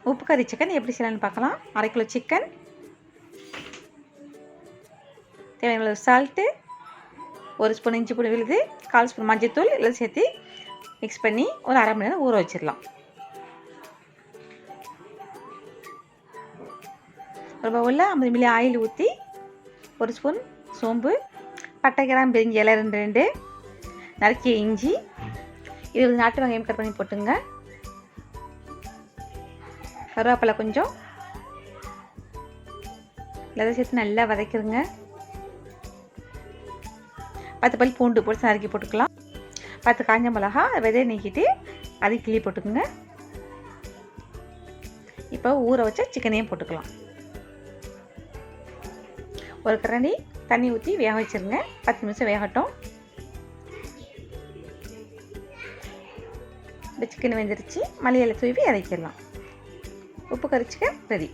உப்பு கறி சிக்கன் எப்படி செய்யலான்னு பார்க்கலாம். 1/2 கிலோ சிக்கன், தேவையான அளவு சால்ட்டு, 1 ஸ்பூன் இஞ்சி பூண்டு விழுது, 1/4 ஸ்பூன் மஞ்சள்தூள் எல்லாம் சேர்த்து மிக்ஸ் பண்ணி ஒரு 1/2 மணி நேரம் ஊற வச்சிடலாம். ஒரு பவுலில் 50 மில்லி ஆயில் ஊற்றி 1 ஸ்பூன் சோம்பு, பட்டை, கிராம்பு, பிரிஞ்சி இலை 2 நறுக்கிய இஞ்சி, 20 நாட்டு வெங்காயம் கட் பண்ணி போட்டுங்க. கருவேப்பிலை கொஞ்சம் எல்லாத்தையும் சேர்த்து நல்லா வதக்கிடுங்க. 10 பல் பூண்டு போட்டு நறுக்கி போட்டுக்கலாம். 10 காஞ்ச மிளகா விதையை நீக்கிட்டு அதை கிள்ளி போட்டுக்குங்க. இப்போ ஊற வச்ச சிக்கனையும் போட்டுக்கலாம். ஒரு கரண்டி தண்ணி ஊற்றி வேக வச்சுருங்க. 10 நிமிஷம் வேகட்டும். இந்த சிக்கன் வெந்துருச்சு. மல்லி இலை தூவி இறக்கிடலாம். உப்பு கறி சிக்கன் ரெடி.